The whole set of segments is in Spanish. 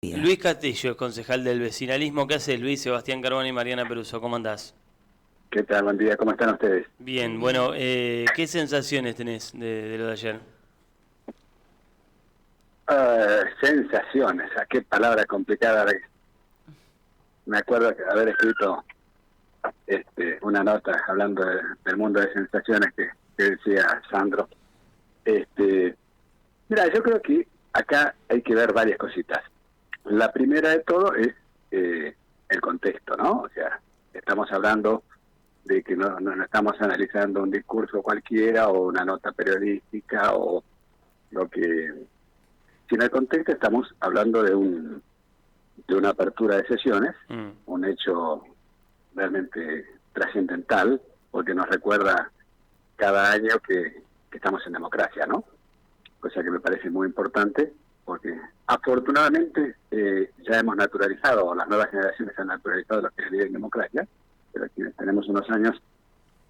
Luis Castillo, concejal del vecinalismo. ¿Qué haces, Luis? Sebastián Carbone y Mariana Peruso, ¿cómo andás? ¿Qué tal? Buen día, ¿cómo están ustedes? Bien, bueno, ¿qué sensaciones tenés de lo de ayer? Sensaciones, ¿a qué palabra complicada? Me acuerdo que haber escrito una nota hablando del mundo de sensaciones que decía Sandro. Mira, yo creo que acá hay que ver varias cositas. La primera de todo es el contexto, ¿no? O sea, estamos hablando de que no estamos analizando un discurso cualquiera o una nota periodística o lo que... Si en el contexto estamos hablando de una apertura de sesiones, un hecho realmente trascendental, porque nos recuerda cada año que estamos en democracia, ¿no? Cosa que me parece muy importante, porque afortunadamente ya hemos naturalizado, o las nuevas generaciones han naturalizado lo que es vivir en democracia, pero quienes tenemos unos años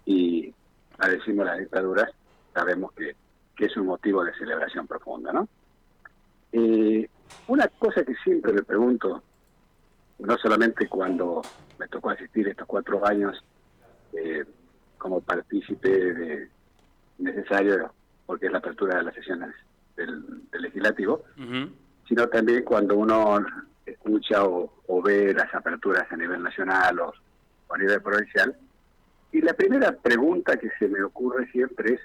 y padecimos las dictaduras, sabemos que es un motivo de celebración profunda, ¿no? Una cosa que siempre me pregunto, no solamente cuando me tocó asistir estos 4 años como partícipe necesario, porque es la apertura de las sesiones del legislativo, sino también cuando uno escucha o ve las aperturas a nivel nacional o a nivel provincial. Y la primera pregunta que se me ocurre siempre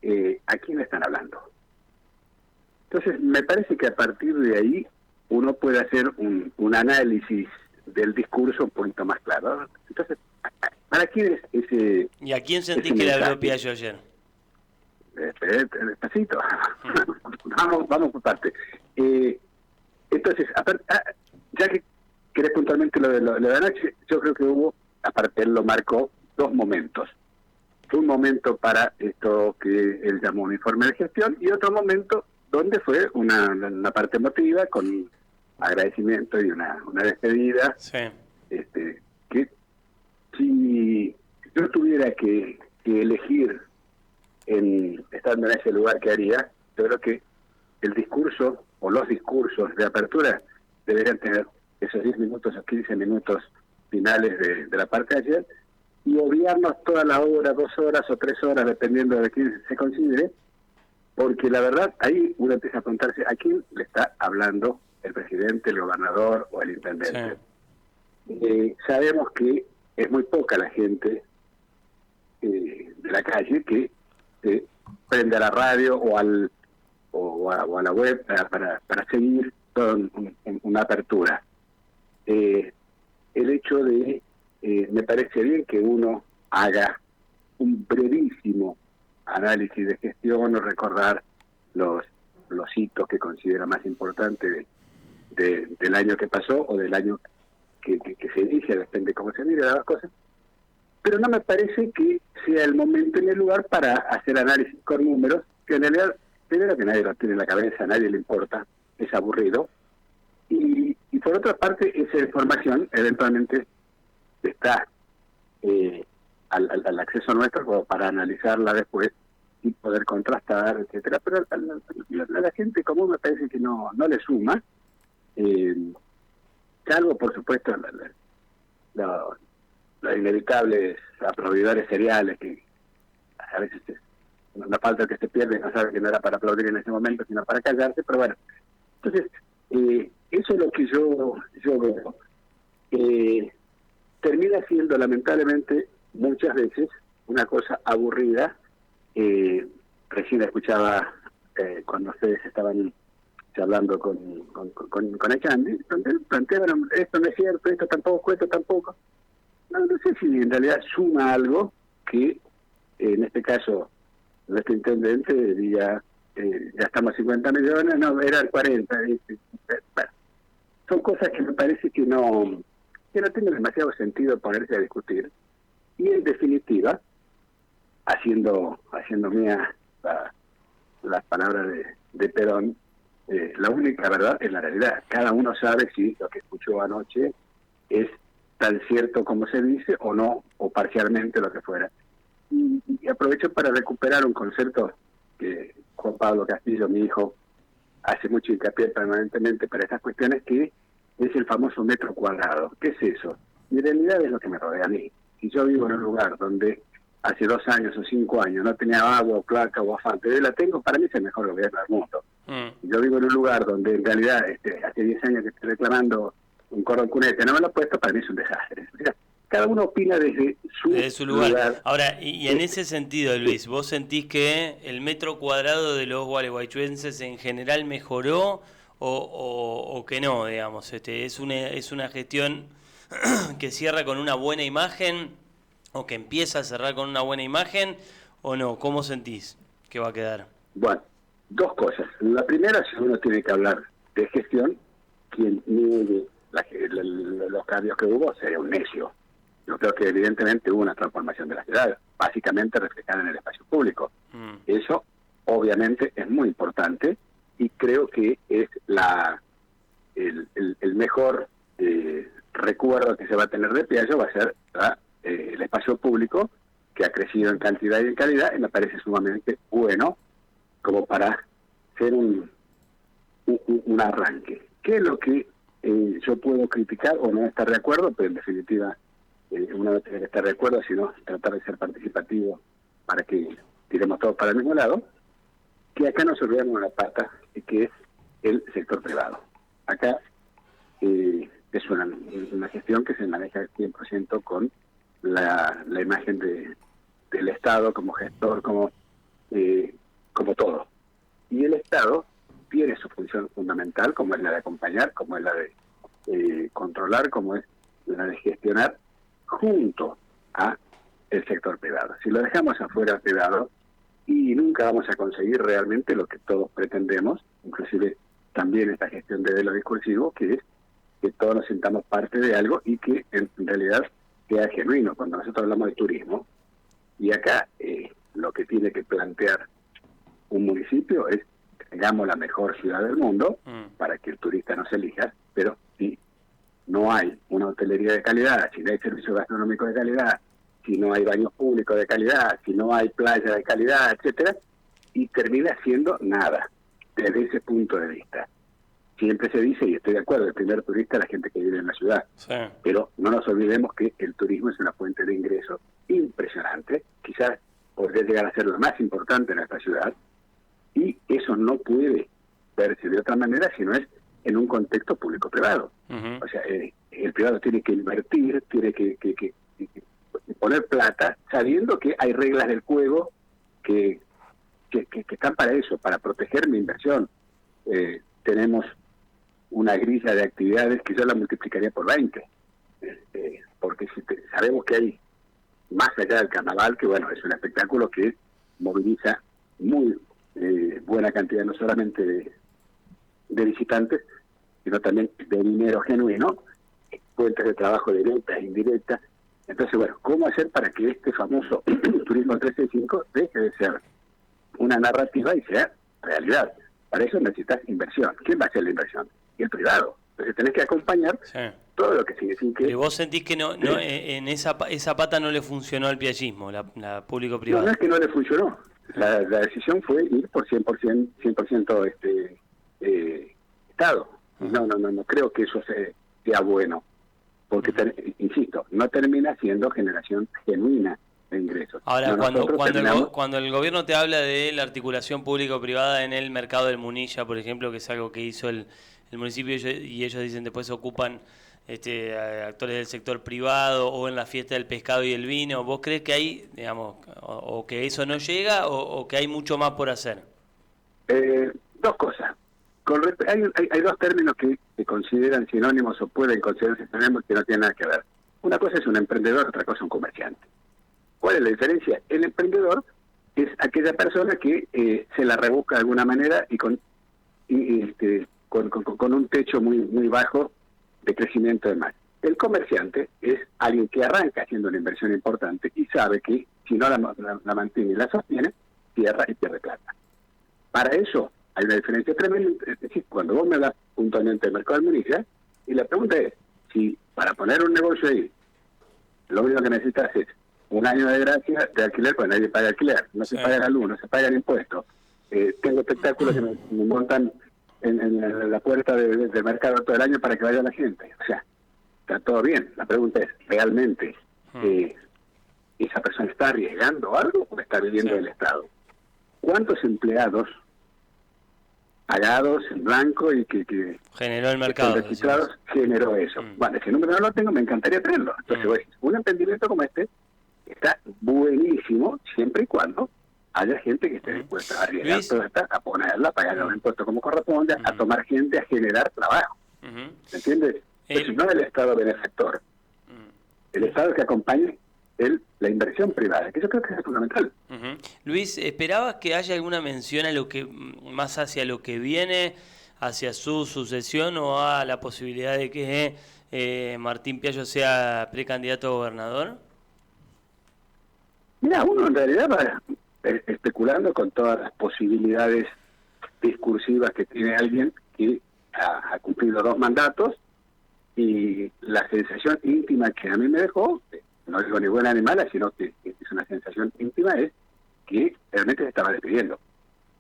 es, ¿a quién le están hablando? Entonces, me parece que a partir de ahí uno puede hacer un análisis del discurso un poquito más claro. Entonces, ¿para quién es ese ¿Y a quién sentís ese que le mensaje? habló Piaggio ayer? Despacito. vamos por parte. Entonces, ya que querés puntualmente lo de anoche, yo creo que hubo, aparte él lo marcó, 2 momentos. Un momento para esto que él llamó un informe de gestión y otro momento donde fue una parte emotiva con agradecimiento y una despedida. Sí. Que si yo tuviera que elegir estando en ese lugar que haría, yo creo que el discurso o los discursos de apertura deberían tener esos 10 minutos o 15 minutos finales de la parte de ayer y obviarnos toda la hora, 2 horas o 3 horas, dependiendo de quién se considere, porque la verdad ahí uno empieza a preguntarse a quién le está hablando el presidente, el gobernador o el intendente. Sí. Sabemos que es muy poca la gente de la calle que prende a la radio o a la web para seguir con una apertura. El hecho de, me parece bien que uno haga un brevísimo análisis de gestión o recordar los hitos que considera más importantes del año que pasó o del año que se inicia, depende cómo se mire las cosas. Pero no me parece que sea el momento ni el lugar para hacer análisis con números, que en realidad, primero que nadie lo tiene en la cabeza, a nadie le importa, es aburrido. Y por otra parte, esa información eventualmente está al acceso nuestro como para analizarla después y poder contrastar, etcétera. Pero a la gente común me parece que no le suma, salvo por supuesto los inevitables aplaudidores seriales que a veces no falta que se pierde, no sabe que no era para aplaudir en ese momento, sino para callarse, pero bueno. Entonces, eso es lo que yo veo. Termina siendo lamentablemente muchas veces una cosa aburrida. Recién escuchaba cuando ustedes estaban hablando con Echandi, donde plantearon esto no es cierto, esto tampoco. No sé si en realidad suma algo que en este caso nuestro intendente diría ya estamos a 50 millones, no, eran 40. Bueno, son cosas que me parece que no tiene demasiado sentido ponerse a discutir. Y en definitiva, haciendo mía las palabras de Perón, la única verdad es la realidad. Cada uno sabe si lo que escuchó anoche es tan cierto como se dice o no, o parcialmente lo que fuera. Y aprovecho para recuperar un concepto que Juan Pablo Castillo, mi hijo, hace mucho hincapié permanentemente para estas cuestiones, que es el famoso metro cuadrado. ¿Qué es eso? En realidad es lo que me rodea a mí. Si yo vivo en un lugar donde hace 2 años o 5 años no tenía agua o placa o asfalto, hoy la tengo, para mí es el mejor gobierno del mundo. Si yo vivo en un lugar donde en realidad hace 10 años que estoy reclamando un cordón cunete, no me lo he puesto, para mí es un desastre. O sea, cada uno opina desde su lugar. Ahora, y en ese sentido, Luis, ¿vos sentís que el metro cuadrado de los gualeguaychuenses en general mejoró o que no, digamos? Es una gestión que cierra con una buena imagen o que empieza a cerrar con una buena imagen o no? ¿Cómo sentís que va a quedar? Bueno, 2 cosas. La primera, si uno tiene que hablar de gestión, quien niegue los cambios que hubo sería un necio. Yo creo que evidentemente hubo una transformación de la ciudad, básicamente reflejada en el espacio público. Eso obviamente es muy importante y creo que es el mejor recuerdo que se va a tener de Piaggio, va a ser el espacio público, que ha crecido en cantidad y en calidad, y me parece sumamente bueno como para hacer un arranque. ¿Qué es lo que yo puedo criticar o no estar de acuerdo? Pero en definitiva uno no tiene que estar de acuerdo, sino tratar de ser participativo para que tiremos todos para el mismo lado, que acá nos olvidamos una pata, que es el sector privado. Acá es una gestión que se maneja 100% con la imagen del Estado como gestor, como todo. Y el Estado tiene su función fundamental, como es la de acompañar, como es la de controlar, como es la de gestionar, junto a el sector privado. Si lo dejamos afuera al privado, y nunca vamos a conseguir realmente lo que todos pretendemos, inclusive también esta gestión de lo discursivo, que es que todos nos sintamos parte de algo y que en realidad sea genuino. Cuando nosotros hablamos de turismo, y acá lo que tiene que plantear un municipio es que tengamos la mejor ciudad del mundo para que el turista nos elija, pero si no hay una hotelería de calidad, si no hay servicio gastronómico de calidad, si no hay baños públicos de calidad, si no hay playa de calidad, etcétera, y termina siendo nada desde ese punto de vista. Siempre se dice, y estoy de acuerdo, el primer turista es la gente que vive en la ciudad, sí, pero no nos olvidemos que el turismo es una fuente de ingreso impresionante, quizás podría llegar a ser lo más importante en nuestra ciudad, y eso no puede verse de otra manera si no es en un contexto público-privado. O sea, el privado tiene que invertir, tiene que poner plata, sabiendo que hay reglas del juego que están para eso, para proteger mi inversión. Tenemos una grilla de actividades que yo la multiplicaría por 20, porque sabemos que hay, más allá del carnaval, que bueno, es un espectáculo que moviliza muy buena cantidad, no solamente de visitantes, sino también de dinero genuino, fuentes de trabajo directas e indirectas. Entonces, bueno, ¿cómo hacer para que este famoso turismo 365 deje de ser una narrativa y sea realidad? Para eso necesitas inversión. ¿Quién va a hacer la inversión? Y el privado. Entonces tenés que acompañar todo lo que significa. Pero vos sentís que no en esa pata no le funcionó al piaggismo, la público-privada. No es que no le funcionó. La decisión fue ir por 100% Estado. No creo que eso sea bueno. Porque, insisto, no termina siendo generación genuina de ingresos. Ahora, cuando el gobierno te habla de la articulación público-privada en el mercado del Munilla, por ejemplo, que es algo que hizo el municipio, y ellos dicen después ocupan actores del sector privado o en la fiesta del pescado y el vino, ¿vos crees que hay, digamos, o que eso no llega o que hay mucho más por hacer? 2 cosas. Hay 2 términos que se consideran sinónimos o pueden considerarse sinónimos que no tienen nada que ver. Una cosa es un emprendedor, otra cosa es un comerciante. ¿Cuál es la diferencia? El emprendedor es aquella persona que se la rebusca de alguna manera y con un techo muy bajo de crecimiento de más. El comerciante es alguien que arranca haciendo una inversión importante y sabe que si no la mantiene y la sostiene, cierra y pierde plata. Para eso hay una diferencia tremenda. Es decir, cuando vos me hablas puntualmente del mercado del Munilla, y la pregunta es, si para poner un negocio ahí, lo único que necesitas es un año de gracia de alquiler, pues nadie paga alquiler, no se paga la luz, no se pagan impuestos. Tengo espectáculos que me montan en la puerta del mercado todo el año para que vaya la gente. O sea, está todo bien. La pregunta es, ¿realmente esa persona está arriesgando algo o está viviendo del Estado? ¿Cuántos empleados pagados en blanco y que generó el mercado, que registrados generó eso? Bueno, ese número no lo tengo, me encantaría tenerlo. Entonces, un emprendimiento como este está buenísimo siempre y cuando haya gente que esté dispuesta a arriesgar toda esta, a ponerla, a pagar los impuestos como corresponde, a tomar gente, a generar trabajo. ¿Me entiendes? Entonces, no el Estado benefactor. El Estado que acompañe la inversión privada, que yo creo que es fundamental. Luis, ¿esperabas que haya alguna mención a lo que más hacia lo que viene, hacia su sucesión o a la posibilidad de que Martín Piallo sea precandidato a gobernador? Mira, uno en realidad va especulando con todas las posibilidades discursivas que tiene alguien que ha cumplido 2 mandatos, y la sensación íntima que a mí me dejó, no digo ni buena ni mala, sino que es una sensación íntima, es que realmente se estaba despidiendo.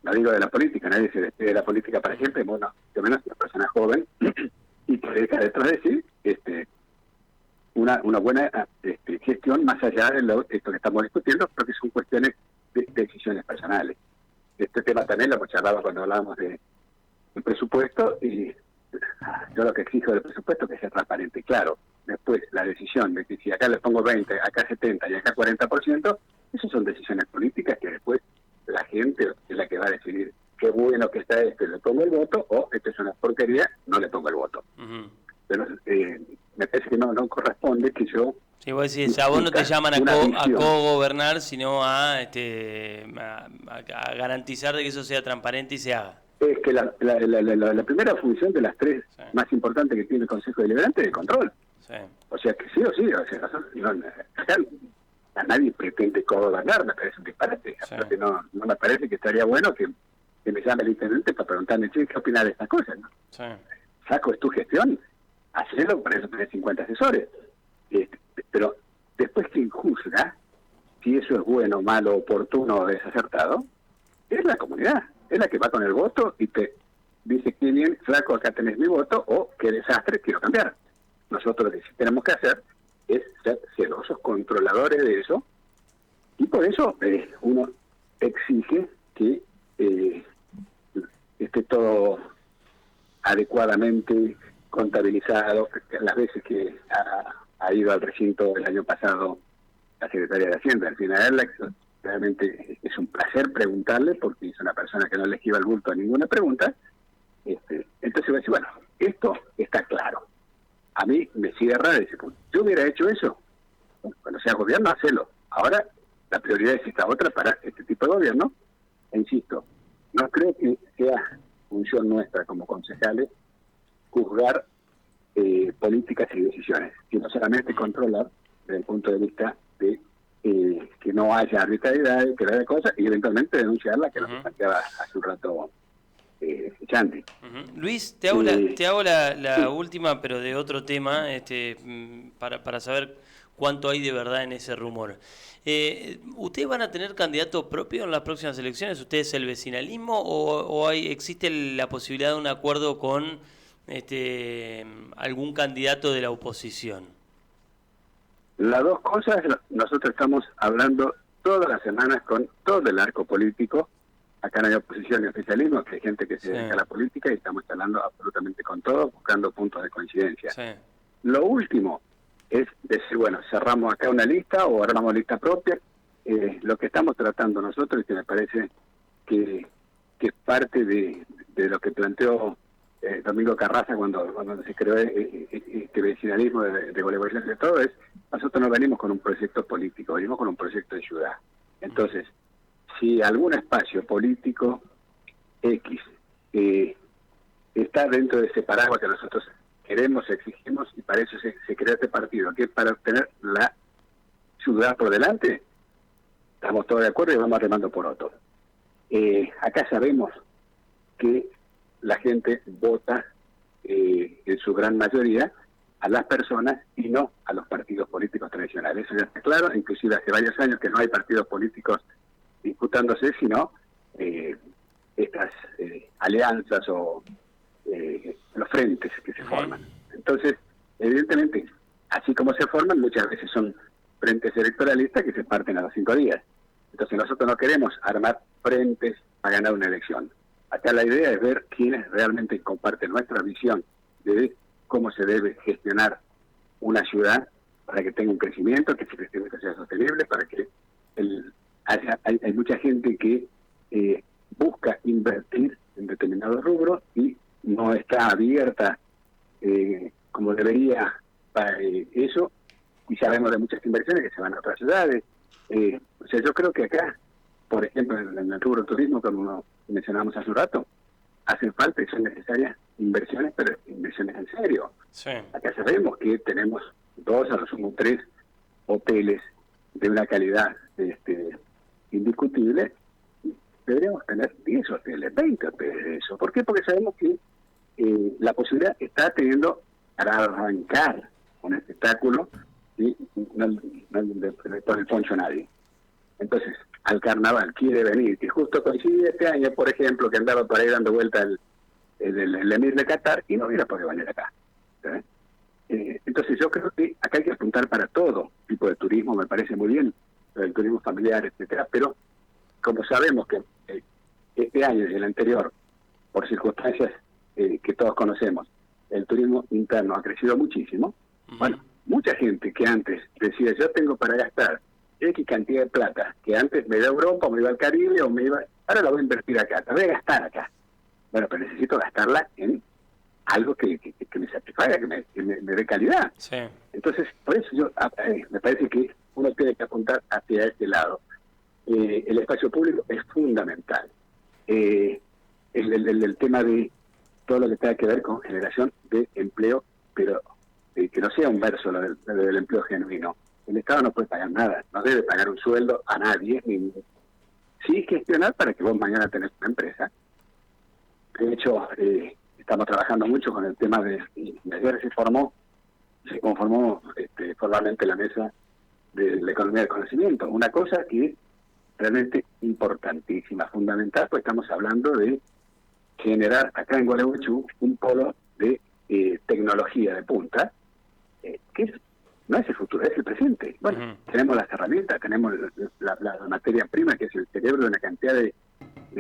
No digo de la política, nadie se despide de la política para siempre, bueno, de menos una persona joven y que deja detrás de sí una buena gestión más allá de esto que estamos discutiendo, porque son cuestiones de decisiones personales. Este tema también lo hemos charlado cuando hablábamos del presupuesto, y yo lo que exijo del presupuesto es que sea transparente y claro. Después, la decisión de que si acá le pongo 20, acá 70 y acá 40%, esas son decisiones políticas que después la gente es la que va a decidir qué bueno que está le pongo el voto, o esto es una porquería, no le pongo el voto. Pero me parece que no corresponde que yo... Sí, vos decís, a vos no te llaman a co-gobernar, sino a garantizar de que eso sea transparente y se haga. Es que la primera función de las 3 más importantes que tiene el Consejo Deliberante es el control. O sea que sí o sí, o sea, acá a nadie pretende co-gobernar, me parece un disparate. No me parece que estaría bueno que me llame el intendente para preguntarme, ¿qué opinas de estas cosas? ¿No? Saco, es tu gestión, hacelo, para eso tenés 50 asesores. Pero después, quien juzga si eso es bueno, malo, oportuno o desacertado, es la comunidad, es la que va con el voto y te dice, qué bien, flaco, acá tenés mi voto, o qué desastre, quiero cambiar. Nosotros lo que tenemos que hacer es ser celosos, controladores de eso, y por eso uno exige que esté todo adecuadamente contabilizado. Las veces que ha ido al recinto el año pasado la secretaria de Hacienda, al final, realmente es un placer preguntarle, porque es una persona que no le esquiva el bulto a ninguna pregunta. Entonces va a decir, bueno, esto está claro. A mí me cierra de ese punto. Yo hubiera hecho eso. Cuando sea gobierno, hacelo. Ahora, la prioridad es esta otra para este tipo de gobierno. E insisto, no creo que sea función nuestra como concejales juzgar políticas y decisiones, sino solamente controlar desde el punto de vista de que no haya arbitrariedad, que no haya cosas, y eventualmente denunciarla, que lo que planteaba hace un rato Chanti. Luis, te hago la última, pero de otro tema, para saber cuánto hay de verdad en ese rumor. ¿Ustedes van a tener candidato propio en las próximas elecciones? ¿Ustedes el vecinalismo o existe la posibilidad de un acuerdo con algún candidato de la oposición? Las dos cosas, nosotros estamos hablando todas las semanas con todo el arco político. Acá no hay oposición ni oficialismo, que hay gente que se dedica a la política, y estamos hablando absolutamente con todos, buscando puntos de coincidencia. Lo último es decir, bueno, cerramos acá una lista o armamos lista propia. Lo que estamos tratando nosotros, y que me parece que es parte de lo que planteó Domingo Carraza cuando se creó este vecinalismo de colaboración de todo, es, nosotros no venimos con un proyecto político, venimos con un proyecto de ciudad. Entonces, si algún espacio político X está dentro de ese paraguas que nosotros queremos, exigimos, y para eso se creó este partido, que es para obtener la ciudad por delante, estamos todos de acuerdo y vamos remando por otro. Acá sabemos que la gente vota en su gran mayoría a las personas y no a los partidos políticos tradicionales. Eso ya está claro, inclusive hace varios años que no hay partidos políticos disputándose, sino estas alianzas o los frentes que se forman. Entonces, evidentemente, así como se forman, muchas veces son frentes electoralistas que se parten a los 5 días. Entonces nosotros no queremos armar frentes a ganar una elección. Acá la idea es ver quiénes realmente comparten nuestra visión de cómo se debe gestionar una ciudad para que tenga un crecimiento, que ese crecimiento sea sostenible, para que hay mucha gente que busca invertir en determinados rubros y no está abierta como debería para eso, y sabemos de muchas inversiones que se van a otras ciudades. O sea, yo creo que acá, por ejemplo, en el rubro turismo, como mencionábamos hace un rato, hacen falta y son necesarias inversiones, pero inversiones en serio. Sí. Acá sabemos que tenemos 2, a lo sumo 3 hoteles de una calidad indiscutible. Deberíamos tener 10 hoteles, 20 hoteles de eso. ¿Por qué? Porque sabemos que la posibilidad está teniendo para arrancar un espectáculo y no le pone el poncho a nadie. Entonces, al carnaval quiere venir, que justo coincide este año, por ejemplo, que andaba por ahí dando vuelta el emir de Qatar y no hubiera podido venir acá. Entonces yo creo que acá hay que apuntar para todo tipo de turismo, me parece muy bien, el turismo familiar, etcétera, pero como sabemos que este año y el anterior, por circunstancias que todos conocemos, el turismo interno ha crecido muchísimo. Bueno, mucha gente que antes decía, yo tengo para gastar X cantidad de plata, que antes me iba a Europa, o me iba al Caribe, o me iba... Ahora la voy a invertir acá, la voy a gastar acá. Bueno, pero necesito gastarla en algo que me satisfaga, que me dé calidad. Sí. Entonces, por eso yo me parece que uno tiene que apuntar hacia este lado. El espacio público es fundamental. El tema de todo lo que tenga que ver con generación de empleo, pero que no sea un verso lo del empleo genuino. El Estado no puede pagar nada, no debe pagar un sueldo a nadie, ni sí gestionar para que vos mañana tenés una empresa. De hecho, estamos trabajando mucho con el tema de ayer se conformó formalmente la mesa de la economía del conocimiento, una cosa que es realmente importantísima, fundamental, pues estamos hablando de generar acá en Gualeguaychú un polo de tecnología de punta, que no es el futuro, es el presente. Bueno, tenemos las herramientas, tenemos la materia prima, que es el cerebro de una cantidad de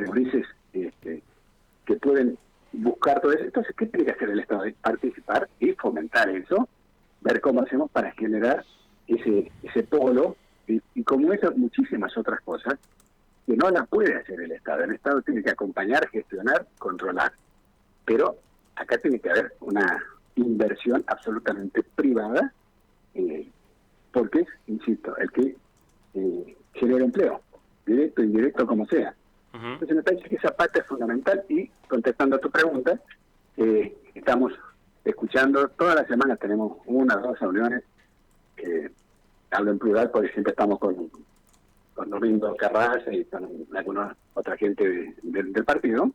gurises que pueden buscar todo eso. Entonces, ¿qué tiene que hacer el Estado? Participar y fomentar eso, ver cómo hacemos para generar ese polo, y como esas muchísimas otras cosas que no las puede hacer el Estado. El Estado tiene que acompañar, gestionar, controlar. Pero acá tiene que haber una inversión absolutamente privada, porque es, insisto, el que genera empleo, directo, indirecto, como sea. Entonces me parece que esa parte es fundamental, y contestando a tu pregunta, estamos escuchando, todas las semanas tenemos 1 o 2 reuniones, hablo en plural porque siempre estamos con Domingo Carrasco y con alguna otra gente del partido,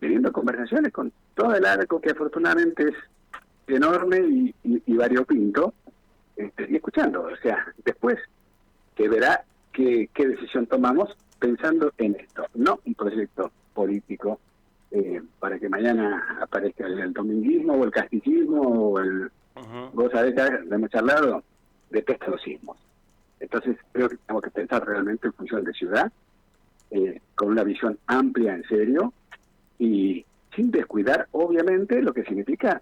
teniendo conversaciones con todo el arco, que afortunadamente es enorme y variopinto, y escuchando. O sea, después que verá qué decisión tomamos pensando en esto, no un proyecto político para que mañana aparezca el dominguismo o el castillismo o el... Vos sabés que hemos charlado, detesto los sismos. Entonces creo que tenemos que pensar realmente en función de ciudad, con una visión amplia, en serio, y sin descuidar obviamente lo que significa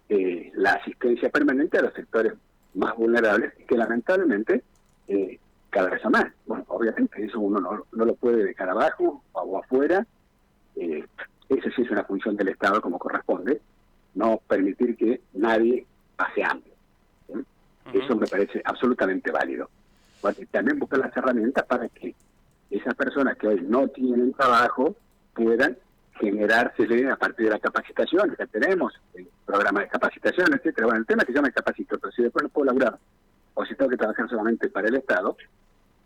la asistencia permanente a los sectores más vulnerables, que lamentablemente cada vez son más. Bueno, obviamente eso uno no lo puede dejar abajo o afuera. Eso sí es una función del Estado como corresponde, no permitir que nadie pase hambre. Eso me parece absolutamente válido. Bueno, y también buscar las herramientas para que esas personas que hoy no tienen trabajo puedan generársele a partir de la capacitación que tenemos, el programa de capacitación, etcétera. Bueno, el tema es que yo me capacito, pero si después no puedo laburar, o si tengo que trabajar solamente para el Estado,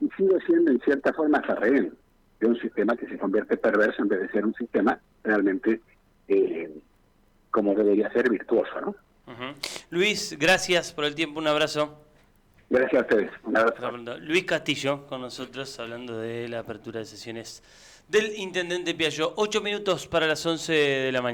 y sigo siendo en cierta forma hasta rehén de un sistema que se convierte perverso en vez de ser un sistema realmente como debería ser, virtuoso, ¿no? Luis, gracias por el tiempo, un abrazo. Gracias a ustedes, un abrazo. Luis Castillo con nosotros hablando de la apertura de sesiones del Intendente Piaggio. 8 minutos para las 11 de la mañana.